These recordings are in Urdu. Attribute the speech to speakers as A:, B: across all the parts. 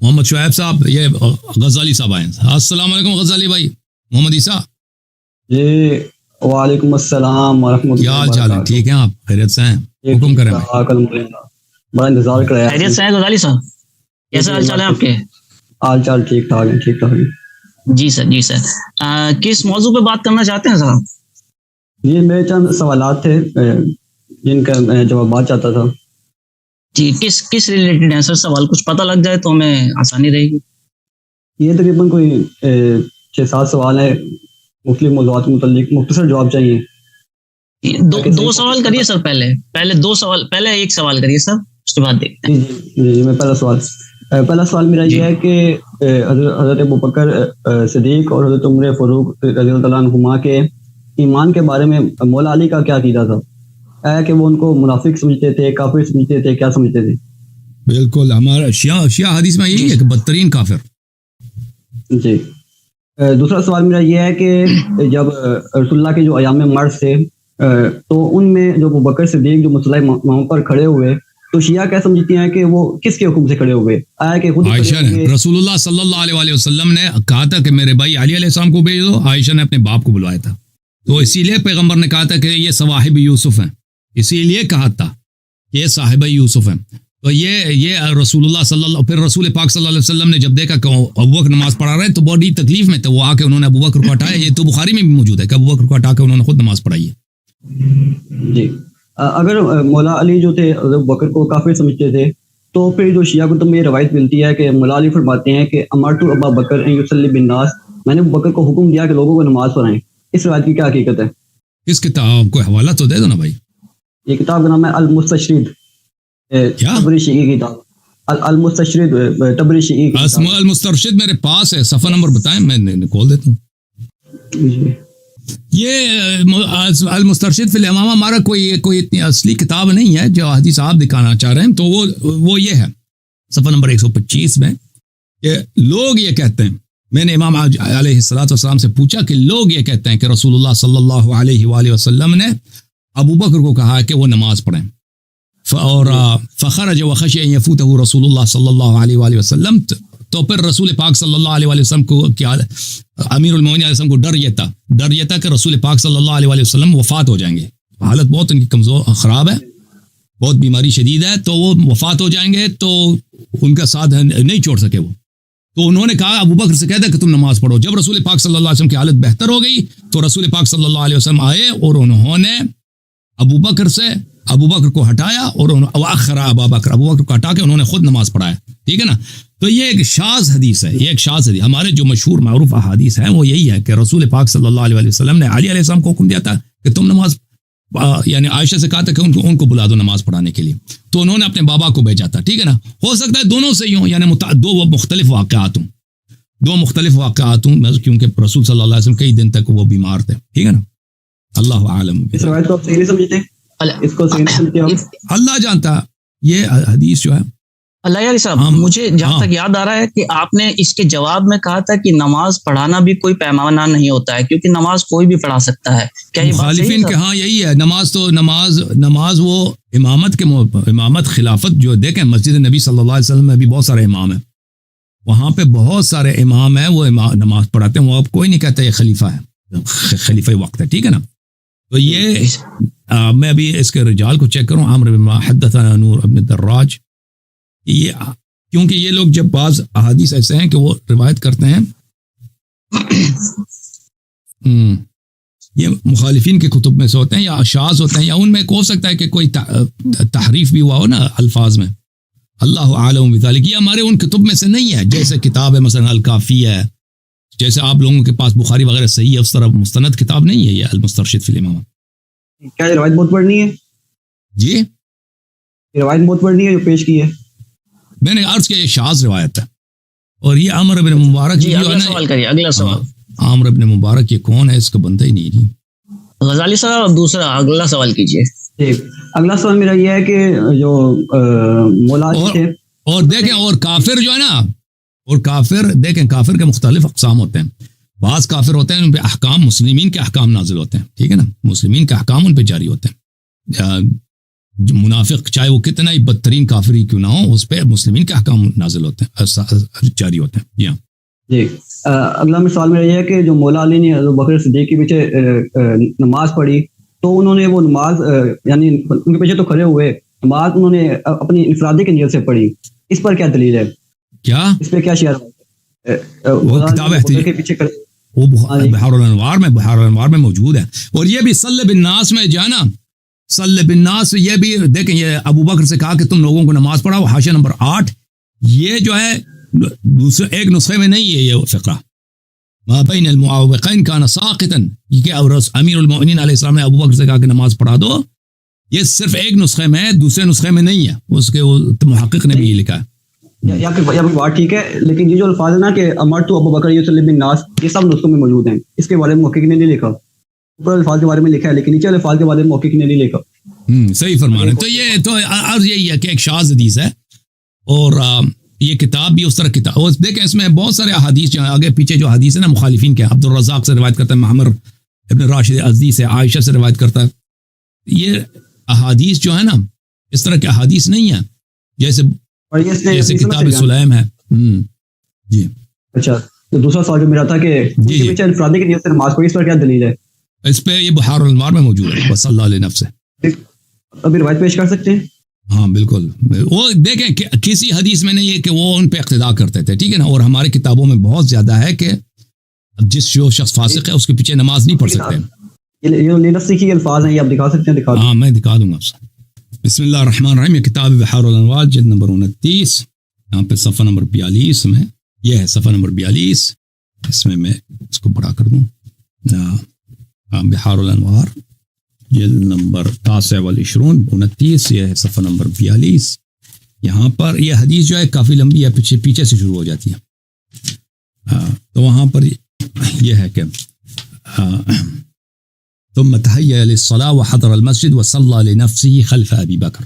A: محمد شعیب صاحب، یہ غزالی صاحب آئے ہیں. السلام علیکم غزالی بھائی. محمد عیسیٰ
B: جی وعلیکم السلام ورحمۃ اللہ.
A: کیا حال چال ہے؟ ٹھیک ہیں آپ؟ خیریت سے ہیں؟ حکم کریں بھائی.
B: بڑا انتظار کر رہا ہے.
C: خیریت سے ہیں غزالی صاحب؟ کیسے حال چال ہے آپ کے؟
B: حال چال ٹھیک ٹھاک ہے، ٹھیک ٹھاک ہے.
C: جی سر، جی سر. کس موضوع پہ بات کرنا چاہتے ہیں صاحب؟
B: جی میرے چند سوالات تھے جن کا میں جوابات چاہتا تھا.
C: جی کس ریلیٹڈ ہیں سر؟ سوال کچھ پتہ لگ جائے تو ہمیں آسانی رہے گی.
B: یہ تقریباً کوئی 6-7 سوال ہیں، مختلف موضوعات کے متعلق. مختصر جواب چاہیے.
C: دو سوال کریے سر. پہلے ایک سوال کریے سر، اس کے بعد دیکھتے ہیں.
B: جی میں پہلا سوال میرا یہ ہے کہ حضرت ابوبکر صدیق اور حضرت عمر فاروق رضی اللہ تعالیٰ عنہما کے ایمان کے بارے میں مولا علی کا کیا عقیدہ تھا؟ کہ وہ ان کو منافق سمجھتے تھے، کافر سمجھتے تھے، کیا سمجھتے تھے؟
A: بالکل ہمارا شیعہ حدیث میں یہی ہے کہ بدترین کافر.
B: جی دوسرا سوال میرا یہ ہے کہ جب رسول اللہ کے جو ایام مرض تھے تو ان میں جو ابوبکر صدیق جو مسلح امام پر کھڑے ہوئے تو شیعہ کیا سمجھتی ہیں کہ وہ کس کے حکم سے کھڑے ہوئے؟ آیا کہ خود
A: عائشہ نے، رسول اللہ صلی اللہ علیہ وسلم نے کہا تھا کہ میرے بھائی علی علیہ السلام کو بھیج دو. عائشہ نے اپنے باپ کو بلوایا تھا، تو اسی لیے پیغمبر نے کہا تھا کہ یہ صواحب یوسف ہیں. اسی لیے کہا تھا کہ یہ صاحب یوسف ہیں. تو یہ رسول اللہ پھر رسول پاک صلی اللہ علیہ وسلم نے جب دیکھا کہ ابوبکر نماز پڑھا رہے ہیں تو بڑی تکلیف میں تھے. وہ آ کے انہوں نے ابوبکر کو ہٹایا. یہ تو بخاری میں بھی موجود ہے کہ ابوبکر کو ہٹا کے انہوں نے خود نماز پڑھائی ہے.
B: جی اگر مولا علی جو تھے ابوبکر کو کافر سمجھتے تھے تو پھر جو شیعہ کو تم یہ روایت ملتی ہے کہ مولا علی فرماتے ہیں کہ امرت ابا بکر ان یصلی بالناس، میں نے ابوبکر کو حکم دیا کہ لوگوں کو نماز پڑھائیں. اس روایت کی کیا حقیقت ہے؟
A: اس کتاب کو حوالہ تو دے دو نا بھائی.
B: یہ کتاب کا نام ہے المستشرد، تبری شیعی کی کتاب. المستشرد تبری شیعی کی کتاب.
A: المسترشد میرے پاس ہے، صفحہ نمبر بتائیں میں کھول دیتا ہوں.
B: جی
A: یہ المسترشد فی الامامہ ہمارا کوئی اتنی اصلی کتاب نہیں ہے جو حدیث آپ دکھانا چاہ رہے ہیں. تو وہ یہ ہے صفحہ نمبر 125 میں کہ لوگ یہ کہتے ہیں، میں نے امام علیہ السلام سے پوچھا کہ لوگ یہ کہتے ہیں کہ رسول اللہ صلی اللہ علیہ وآلہ وسلم نے ابوبکر کو کہا کہ وہ نماز پڑھیں، اور فخرج وخشی ان یفوتہ رسول اللہ صلی اللہ علیہ وآلہ وسلم. تو پھر رسول پاک صلی اللہ علیہ وسلم کو کیا امیر المومنین علیہ السلام کو ڈر یہ تھا کہ رسول پاک صلی اللہ علیہ وسلم وفات ہو جائیں گے. حالت بہت ان کی کمزور خراب ہے، بہت بیماری شدید ہے، تو وہ وفات ہو جائیں گے تو ان کا ساتھ نہیں چھوڑ سکے وہ. تو انہوں نے کہا ابوبکر سے کہتا کہ تم نماز پڑھو. جب رسول پاک صلی اللہ علیہ وسلم کی حالت بہتر ہو گئی تو رسول پاک صلی اللہ علیہ وسلم آئے اور انہوں نے ابوبکر کو ہٹایا اور ابوبکر کو ہٹا کے انہوں نے خود نماز پڑھایا. ٹھیک ہے نا. تو یہ ایک شاذ حدیث ہے، یہ ایک شاذ حدیث. ہمارے جو مشہور معروف احادیث ہیں وہ یہی ہے کہ رسول پاک صلی اللہ علیہ وسلم نے علی علیہ السلام کو حکم دیا تھا کہ تم نماز، یعنی عائشہ سے کہا تھا کہ ان کو بلا دو نماز پڑھانے کے لیے. تو انہوں نے اپنے بابا کو بھیجا تھا. ٹھیک ہے نا. ہو سکتا ہے دونوں سے ہی ہوں، یعنی دو مختلف واقعات ہوں کیونکہ رسول صلی اللہ علیہ وسلم کئی دن تک وہ بیمار تھے. ٹھیک ہے نا. اللہ عالم.
B: اس روایت کو آپ صحیح نہیں سمجھتے؟ اس کو صحیح نہیں سمجھتے آپ؟
A: اللہ جانتا. یہ حدیث جو ہے
C: اللہ علی صاحب، مجھے جہاں تک یاد آ رہا ہے کہ آپ نے اس کے جواب میں کہا تھا کہ نماز پڑھانا بھی کوئی پیمانہ نہیں ہوتا ہے کیونکہ نماز کوئی بھی پڑھا سکتا ہے. کیا یہ بات صحیح ہے؟
A: مخالفین کے ہاں یہی ہے. نماز وہ امامت خلافت جو دیکھیں مسجد نبی صلی اللہ علیہ وسلم میں بھی بہت سارے امام ہیں، وہاں پہ بہت سارے امام ہیں وہ نماز پڑھاتے ہیں. وہ اب کوئی نہیں کہتا یہ خلیفہ ہے، خلیفہ وقت ہے. ٹھیک ہے نا. تو یہ میں ابھی اس کے رجال کو چیک کروں. عمرو بن حدثنا نور ابن دراج. یہ کیونکہ یہ لوگ جب بعض احادیث ایسے ہیں کہ وہ روایت کرتے ہیں، یہ مخالفین کے کتب میں سے ہوتے ہیں یا شاذ ہوتے ہیں، یا ان میں ہو سکتا ہے کہ کوئی تحریف بھی ہوا ہو نا الفاظ میں. اللہ عالم بذالک. یہ ہمارے ان کتب میں سے نہیں ہے. جیسے کتاب ہے مثلا الکافی ہے، جیسے آپ لوگوں کے پاس بخاری وغیرہ صحیح ہے، اس طرح مستند کتاب نہیں ہے یہ المسترشد فی الامامہ.
B: کیا یہ روایت بہت پڑھنی ہے؟
A: جی
B: یہ روایت بہت پڑھنی ہے جو پیش کی ہے.
A: میں نے عرض کیا یہ شاذ روایت ہے. اور یہ عمرو بن مبارک
C: جی اگلا سوال کریے. اگلا سوال.
A: عمرو بن مبارک یہ کون ہے؟ اس کا بندہ ہی نہیں جی.
C: غزالی صاحب دوسرا اگلا سوال کیجیے.
B: ٹھیک. اگلا سوال میرا یہ ہے کہ جو مولا تھے
A: اور دیکھیں اور کافر جو ہے نا، اور کافر دیکھیں کافر کے مختلف اقسام ہوتے ہیں. بعض کافر ہوتے ہیں ان پہ احکام مسلمین کے احکام نازل ہوتے ہیں. ٹھیک ہے نا. مسلمین کے احکام ان پہ جاری ہوتے ہیں. منافق چاہے وہ کتنا ہی بدترین کافر ہی کیوں نہ ہو، اس پہ مسلمین کے احکام نازل ہوتے ہیں، جاری ہوتے ہیں. جی ہاں
B: جی. اگلا سوال میرا یہ ہے کہ جو مولا علی نے حضرت بکر صدیق کے پیچھے نماز پڑھی تو انہوں نے وہ نماز یعنی ان کے پیچھے تو کھڑے ہوئے، نماز انہوں نے اپنی انفرادی کی نیت سے پڑھی، اس پر کیا دلیل ہے؟
A: کیا
B: اس پہ کیا شعر
A: وہ کتاب
B: کے پیچھے کھڑے
A: وہ بحار الانوار میں موجود ہے. اور یہ بھی صلی بالناس میں جو ہے نا، صلی بالناس، یہ بھی دیکھیں، یہ ابو بکر سے کہا کہ تم لوگوں کو نماز پڑھاؤ، حاشیہ نمبر 8. یہ جو ہے دوسرے ایک نسخے میں نہیں ہے یہ فقرہ، ما بین المعوقین کان ساقطا، یہ کہ امیر المؤمنین علیہ السلام نے ابو بکر سے کہا کہ نماز پڑھا دو، یہ صرف ایک نسخے میں ہے، دوسرے نسخے میں نہیں ہے. اس کے محقق نے بھی یہ لکھا ہے.
B: یا بات ٹھیک ہے، لیکن یہ جو الفاظ ہے نا کہ امرت ابو بکر یصلی بالناس، یہ سب نسخوں میں موجود ہیں، اس کے بارے میں محقق نے نہیں لکھا. اوپر الفاظ کے بارے میں لکھا ہے لیکن نیچے الفاظ کے بارے میں محقق نے نہیں لکھا.
A: صحیح فرما رہے ہیں. تو یہ تو عرض یہی ہے کہ ایک شاذ حدیث ہے، اور یہ کتاب بھی اس طرح کتاب، اور دیکھیں اس میں بہت سارے احادیث جو آگے پیچھے جو حدیث ہے نا مخالفین کے، عبد الرزاق سے روایت کرتا ہے، معمر ابن راشد ازدی سے، عائشہ سے روایت کرتا ہے. یہ احادیث جو ہے نا اس طرح کے احادیث نہیں ہیں جیسے کتاب سلیم ہے. جی
B: اچھا. تو دوسرا سوال جو میرا تھا کہ انفرادی کی نیت سے نماز پڑھی، اس پر کیا دلیل ہے؟
A: اس پہ یہ بحار الانوار میں موجود ہے. بس اللہ علیہ نفس ہے.
B: ابھی روایت پیش کر سکتے ہیں؟
A: ہاں بالکل. وہ دیکھیں کسی حدیث میں نہیں ہے کہ وہ ان پہ اقتدا کرتے تھے، ٹھیک ہے نا. اور ہماری کتابوں میں بہت زیادہ ہے کہ جس جو شخص فاسق ہے اس کے پیچھے نماز نہیں پڑھ سکتے.
B: یہ لفظی کی الفاظ ہیں، یہ آپ دکھا سکتے ہیں؟ دکھا.
A: ہاں میں دکھا دوں گا. بسم اللہ الرحمن الرحیم. یہ کتاب بحار الانوار جلد نمبر 29، یہاں پہ صفحہ نمبر 42 میں، یہ ہے صفحہ نمبر 42. اس میں اس کو بڑا کر دوں. بحار الانوار جلد نمبر 29، یہ ہے صفحہ نمبر 42. یہاں پر یہ حدیث جو ہے کافی لمبی ہے، پیچھے سے شروع ہو جاتی ہے. تو وہاں پر یہ ہے کہ ثم تحيّأ للصلاة وحضر المسجد وصلى لنفسه خلف ابی بکر.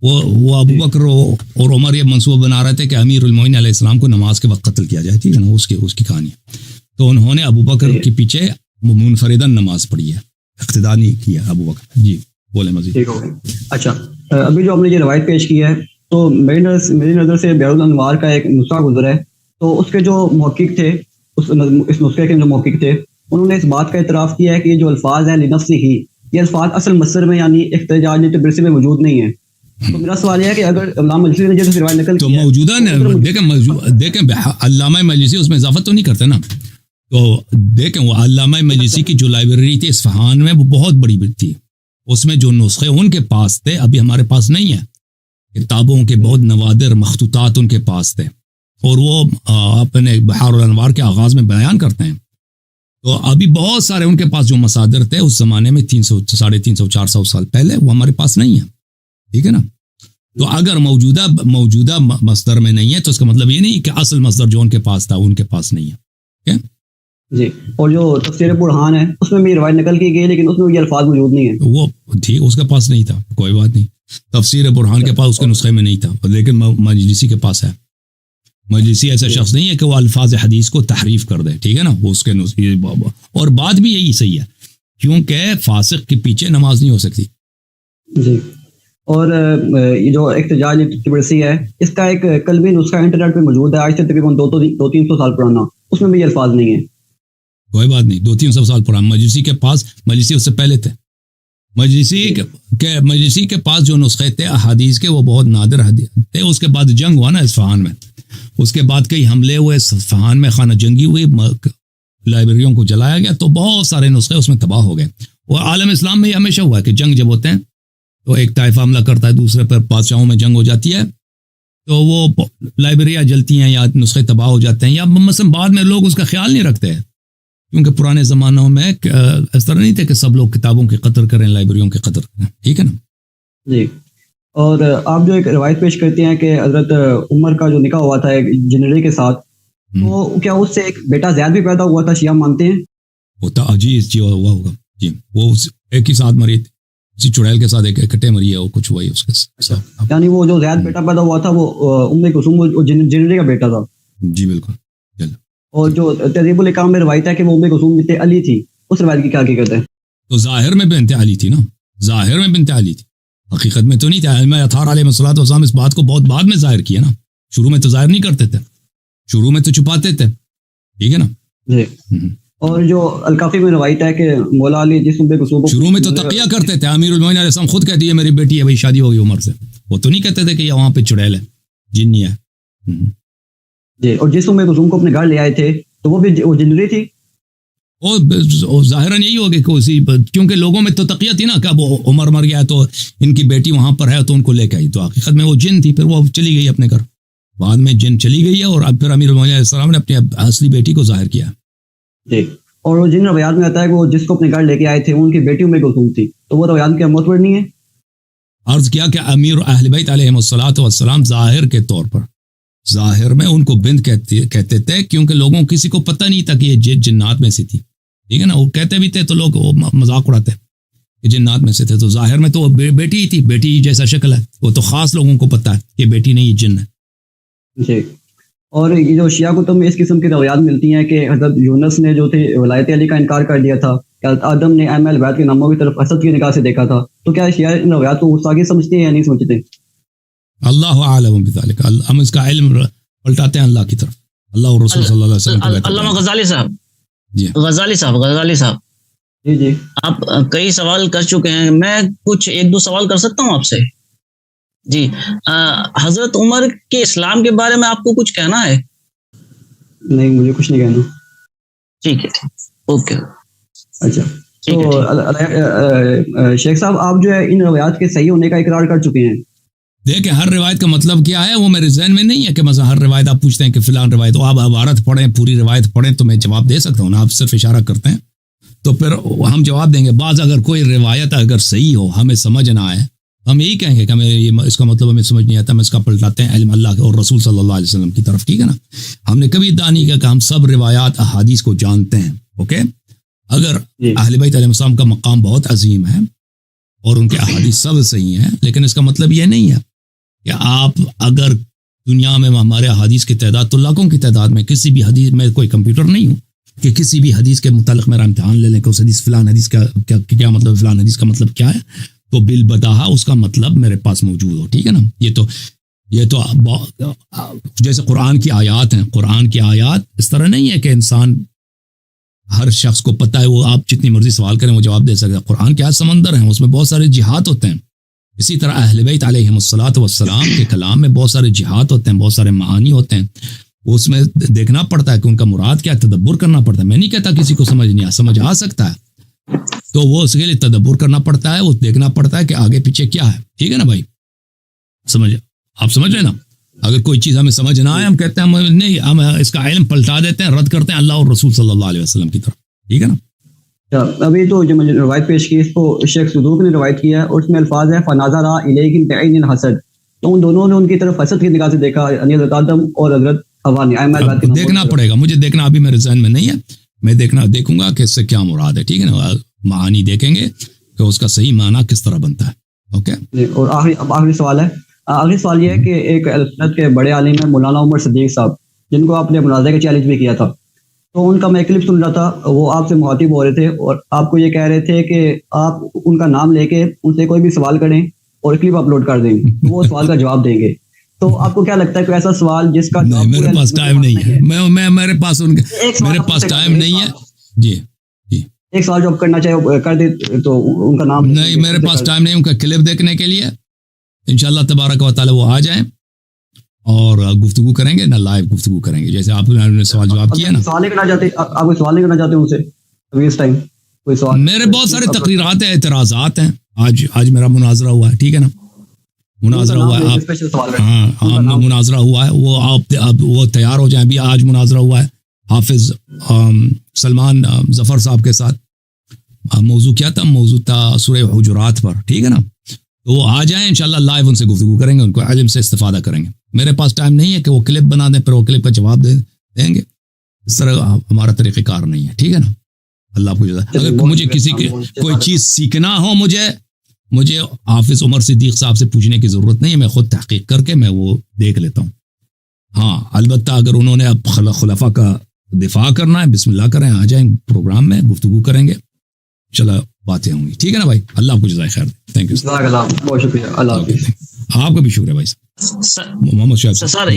A: وہ ابو بکر اور عمر یہ منصوبہ بنا رہے تھے کہ امیر المومنین علیہ السلام کو نماز کے وقت قتل کیا جائے، ٹھیک ہے نا. اس کی کہانی ہے. تو انہوں نے ابو بکر کے پیچھے منفرداً نماز پڑھی ہے، اقتداء نہیں کیا ابو بکر. جی بولے مزید.
B: اچھا ابھی جو ہم نے یہ روایت پیش کی ہے تو میری نظر سے بحار الانوار کا ایک نسخہ گزرا ہے. تو اس کے جو محقق تھے، اس نسخے کے جو محقق تھے، انہوں نے اس بات کا اعتراف کیا ہے کہ یہ جو الفاظ ہیں لنفسہ ہی، یہ الفاظ اصل مصدر میں یعنی احتجاج برسی میں موجود نہیں ہیں. تو میرا سوال یہ ہے کہ اگر علامہ مجلسی نے جو روایت نقل
A: تو موجودہ دیکھیں علامہ مجلسی اس میں اضافت تو نہیں کرتے نا. تو دیکھیں وہ علامہ مجلسی کی جو لائبریری تھی اصفہان میں وہ بہت بڑی تھی، اس میں جو نسخے ان کے پاس تھے ابھی ہمارے پاس نہیں ہیں. کتابوں کے بہت نوادر مخطوطات ان کے پاس تھے، اور وہ اپنے بحار الانوار کے آغاز میں بیان کرتے ہیں. تو ابھی بہت سارے ان کے پاس جو مصادر تھے اس زمانے میں 300 350 400 سال پہلے، وہ ہمارے پاس نہیں ہے، ٹھیک ہے نا. تو اگر موجودہ مصدر میں نہیں ہے تو اس کا مطلب یہ نہیں کہ اصل مصدر جو ان کے پاس تھا ان کے پاس نہیں ہے.
B: جی. اور جو تفسیر برہان ہے اس میں بھی روایت نقل کی گئی لیکن اس میں یہ الفاظ موجود نہیں ہیں.
A: وہ ٹھیک اس کے پاس نہیں تھا، کوئی بات نہیں. تفسیر برہان کے پاس اس کے نسخے میں نہیں تھا، لیکن مجلسی کے پاس ہے. مجلسی ایسا شخص نہیں ہے کہ وہ الفاظ حدیث کو تحریف کر دے، ٹھیک ہے نا. وہ اس کے اور بات بھی یہی صحیح ہے، کیونکہ فاسق کے پیچھے نماز نہیں ہو سکتی.
B: جی. اور یہ جو احتجاج برسی ہے اس کا ایک قلبی نسخہ انٹرنیٹ پہ موجود ہے، آج سے تقریباً 200-300 سال پرانا، اس میں بھی یہ الفاظ نہیں ہیں.
A: کوئی بات نہیں، 200-300 سال پرانا. مجلسی کے پاس، مجلسی اس سے پہلے تھے. مجلسی کے پاس جو نسخے تھے احادیث کے وہ بہت نادر حدیث تھے. اس کے بعد جنگ ہوا نا اصفہان میں، اس کے بعد کئی حملے ہوئے اصفہان میں، خانہ جنگی ہوئی، لائبریریوں کو جلایا گیا، تو بہت سارے نسخے اس میں تباہ ہو گئے. اور عالم اسلام میں یہ ہمیشہ ہوا ہے کہ جنگ جب ہوتے ہیں تو ایک طائفہ حملہ کرتا ہے، دوسرے پر بادشاہوں میں جنگ ہو جاتی ہے تو وہ لائبریریاں جلتی ہیں یا نسخے تباہ ہو جاتے ہیں، یا مثلا بعد میں لوگ اس کا خیال نہیں رکھتے ہیں، کیونکہ پرانے زمانوں میں اس طرح نہیں تھے کہ سب لوگ کتابوں کی قدر کریں، لائبریریوں کی قدر کریں، ٹھیک ہے نا.
B: جی. اور آپ جو ایک روایت پیش کرتے ہیں کہ حضرت عمر کا جو نکاح ہوا تھا ایک جنری کے ساتھ، تو کیا اس سے ایک بیٹا زید بھی پیدا ہوا تھا؟ شیعہ مانتے ہیں
A: ہوتا. جی ہوا ہوگا. جی وہ ایک ہی ساتھ مری، اسی چڑیل کے ساتھ اکٹھے مری ہے، وہ کچھ ہوا ہی اس کے ساتھ.
B: یعنی وہ جو زید بیٹا پیدا ہوا تھا وہ ام کلثوم جنری کا بیٹا تھا.
A: جی بالکل.
B: اور جو تہذیب الاحکام میں روایت ہے کہ وہ ام کلثوم بنت علی تھی، اس روایت کی کیا حقیقت ہے؟
A: تو ظاہر میں بنت علی تھی نا، ظاہر میں بنت علی تھی. حقیقت میں تو نہیں تھا. ائمہ اطہار علیہ الصلوۃ والسلام اس بات کو بہت بعد میں ظاہر کیا نا, شروع میں تو ظاہر نہیں کرتے تھے, شروع میں تو چھپاتے تھے, ٹھیک ہے نا
B: جی. اور جو الکافی میں روایت ہے کہ مولا علی جسم پہ کسوب
A: شروع میں تو تقیہ کرتے تھے. امیر المومنین علیہ السلام خود کہتی ہے میری بیٹی ہے بھائی, شادی ہو گئی عمر سے, وہ تو نہیں کہتے تھے کہ یہ وہاں پہ چڑیل ہے, جنی ہے.
B: جی. اور جسم میں کسوم کو اپنے گھر لے آئے تھے تو وہ بھی وہ جنری تھی.
A: اور ظاہراً یہی ہوگا کہ اسی, کیونکہ لوگوں میں تو تقیہ تھی نا کہ اب عمر مر گیا تو ان کی بیٹی وہاں پر ہے تو ان کو لے کے آئی, تو حقیقت میں وہ جن تھی, پھر وہ چلی گئی اپنے گھر, بعد میں جن چلی گئی ہے, اور اب پھر امیر المومنین علیہ السلام نے اپنی اصلی بیٹی کو ظاہر کیا.
B: جی. اور وہ جن روایات میں آتا ہے کہ وہ جس کو اپنے گھر لے کے آئے تھے ان کی بیٹیوں میں کلثوم تھی, تو وہ روایات کیا معتبر نہیں ہے؟
A: عرض کیا کہ امیر اہل بیت علیہ الصلوۃ والسلام ظاہر کے طور پر, ظاہر میں ان کو بنت کہتے تھے, کیونکہ لوگوں کسی کو پتہ نہیں تھا کہ یہ جنات میں سے تھی, ٹھیک ہے نا. وہ کہتے بھی تھے تو لوگ مذاق اڑاتے کہ جنات میں سے تھے, تو ظاہر میں تو وہ بیٹی ہی تھی, بیٹی جیسا شکل ہے, وہ تو خاص لوگوں کو پتہ ہے کہ بیٹی نہیں جن ہے.
B: جی. اور یہ جو شیعہ کتب میں اس قسم کی روایات ملتی ہیں کہ حضرت یونس نے جو تھے ولایت علی کا انکار کر دیا تھا, کہ حضرت آدم نے ائمہ اہل بیت کے ناموں کی طرف حسد کی نگاہ سے دیکھا تھا, تو کیا شیعہ ان روایات کو گستاخی سمجھتے ہیں یا نہیں سمجھتے؟
A: اللہ اعلم بذلک, ہم اس کا علم پلٹاتے ہیں اللہ کی طرف. اللہ اور رسول صلی اللہ علیہ وسلم کی بات.
C: علامہ غزالی صاحب,
A: جی
C: غزالی صاحب
B: جی جی
C: آپ کئی سوال کر چکے ہیں, میں کچھ ایک دو سوال کر سکتا ہوں آپ سے؟ جی. حضرت عمر کے اسلام کے بارے میں آپ کو کچھ کہنا ہے؟
B: نہیں, مجھے کچھ نہیں کہنا.
C: ٹھیک ہے, اوکے.
B: اچھا, تو شیخ صاحب آپ جو ہے ان روایات کے صحیح ہونے کا اقرار کر چکے ہیں.
A: دیکھیں ہر روایت کا مطلب کیا ہے وہ میرے ذہن میں نہیں ہے کہ مثلا ہر روایت آپ پوچھتے ہیں کہ فلان روایت, تو آپ عبارت پڑھیں, پوری روایت پڑھیں تو میں جواب دے سکتا ہوں نا. آپ صرف اشارہ کرتے ہیں تو پھر ہم جواب دیں گے. بعض اگر کوئی روایت اگر صحیح ہو, ہمیں سمجھ نہ آئے, ہم یہی کہیں گے کہ ہمیں یہ اس کا مطلب ہمیں سمجھ نہیں آتا, ہم اس کا پلٹاتے ہیں علم اللہ اور رسول صلی اللہ علیہ وسلم کی طرف, ٹھیک ہے نا. ہم نے کبھی ادعا نہیں کیا کہ ہم سب روایات احادیث کو جانتے ہیں. اوکے, اگر اہل بیت علیہ السلام کا مقام بہت عظیم ہے اور ان کے احادیث سب صحیح ہیں, لیکن اس کا مطلب یہ نہیں ہے کہ آپ اگر دنیا میں ہمارے احادیث کی تعداد تو لاکھوں کی تعداد میں, کسی بھی حدیث میں کوئی کمپیوٹر نہیں ہوں کہ کسی بھی حدیث کے متعلق میرا امتحان لے لیں کہ اس حدیث فلان حدیث کا کیا مطلب, فلان حدیث کا مطلب کیا ہے, تو بالبداہا اس کا مطلب میرے پاس موجود ہو, ٹھیک ہے نا. یہ تو جیسے قرآن کی آیات ہیں, قرآن کی آیات اس طرح نہیں ہے کہ انسان ہر شخص کو پتہ ہے, وہ آپ جتنی مرضی سوال کریں وہ جواب دے سکتا ہے. قرآن کے آیات سمندر ہیں, اس میں بہت سارے جہاد ہوتے ہیں. اسی طرح اہل بیت علیہ الصلوۃ والسلام کے کلام میں بہت سارے جہاد ہوتے ہیں, بہت سارے معانی ہوتے ہیں. اس میں دیکھنا پڑتا ہے کہ ان کا مراد کیا ہے, تدبر کرنا پڑتا ہے. میں نہیں کہتا کسی کو سمجھ آ سکتا ہے, تو وہ اس کے لیے تدبر کرنا پڑتا ہے, وہ دیکھنا پڑتا ہے کہ آگے پیچھے کیا ہے, ٹھیک ہے نا بھائی. آپ سمجھ رہے نا. اگر کوئی چیز ہمیں سمجھ نہ آئے, ہم کہتے ہیں نہیں, ہم اس کا علم پلٹا دیتے ہیں, رد کرتے ہیں اللہ اور رسول صلی اللہ علیہ وسلم کی طرف, ٹھیک ہے نا.
B: ابھی تو جو مجھے روایت پیش کی اس کو شیخ صدوق نے روایت کیا ہے, اور اس میں الفاظ ہے فناظر الیہم بعین الحسد, تو ان دونوں نے ان کی طرف حسد کی نگاہ سے دیکھا, یعنی حضرت آدم اور حضرت حوا نے.
A: دیکھنا پڑے گا, مجھے دیکھنا ابھی میرے ذہن میں نہیں ہے, میں دیکھوں گا کہ اس سے کیا مراد ہے, ٹھیک ہے نا. معانی دیکھیں گے کہ اس کا صحیح معنی کس طرح بنتا ہے. اوکے,
B: اور آخری سوال ہے. آخری سوال یہ ہے کہ ایک سنت کے بڑے عالم ہیں مولانا عمر صدیق صاحب, جن کو آپ نے مناظرے کا چیلنج بھی کیا تھا, تو ان کا میں کلپ سن رہا تھا, وہ آپ سے مخاطب ہو رہے تھے اور آپ کو یہ کہہ رہے تھے کہ آپ ان کا نام لے کے ان سے کوئی بھی سوال کریں اور کلپ اپلوڈ کر دیں, تو وہ سوال کا جواب دیں گے. تو آپ کو کیا لگتا ہے کہ ایسا سوال جس کا
A: نہیں, میرے پاس ٹائم نہیں ہے, میرے پاس ٹائم نہیں ہے. جی
B: ایک سوال جو آپ کرنا چاہے کر دیں, تو ان کا نام
A: نہیں, میرے پاس ٹائم نہیں ان کا کلپ دیکھنے کے لیے. انشاءاللہ تبارک و تعالی وہ آ جائیں اور گفتگو کریں گے نا, لائیو گفتگو کریں گے, جیسے آپ نے سوال جواب کیا نا.
B: سوال نہیں کرنا چاہتے آپ, کوئی سوال نہیں کرنا چاہتے ان سے ابھی اس ٹائم کوئی سوال؟
A: میرے بہت سارے تقریرات ہیں, اعتراضات ہیں. آج میرا مناظرہ ہوا ہے, ٹھیک ہے نا, مناظرہ ہوا ہے. ہاں مناظرہ ہوا ہے, وہ آپ وہ تیار ہو جائیں. ابھی آج مناظرہ ہوا ہے حافظ سلمان ظفر صاحب کے ساتھ. موضوع کیا تھا؟ موضوع تھا سورہ حجرات پر, ٹھیک ہے نا. تو وہ آ جائیں انشاءاللہ, لائیو ان سے گفتگو کریں گے, ان کو علم سے استفادہ کریں گے. میرے پاس ٹائم نہیں ہے کہ وہ کلپ بنا دیں پھر وہ کلپ کا جواب دیں گے, اس طرح ہمارا طریقہ کار نہیں ہے, ٹھیک ہے نا. اللہ کو اگر مجھے کسی کی کوئی چیز سیکھنا ہو, مجھے حافظ عمر صدیق صاحب سے پوچھنے کی ضرورت نہیں ہے, میں خود تحقیق کر کے میں وہ دیکھ لیتا ہوں. ہاں البتہ اگر انہوں نے اب خلفاء کا دفاع کرنا ہے, بسم اللہ کریں, آ جائیں پروگرام میں گفتگو کریں گے. چلو باتیں ہوں گی. ٹھیک ہے نا بھائی, اللہ آپ کو جزائے خیر. Thank you.
B: بہت شکریہ. اللہ حافظ.
A: آپ کا بھی شکریہ بھائی صاحب. محمد شاہد
C: سر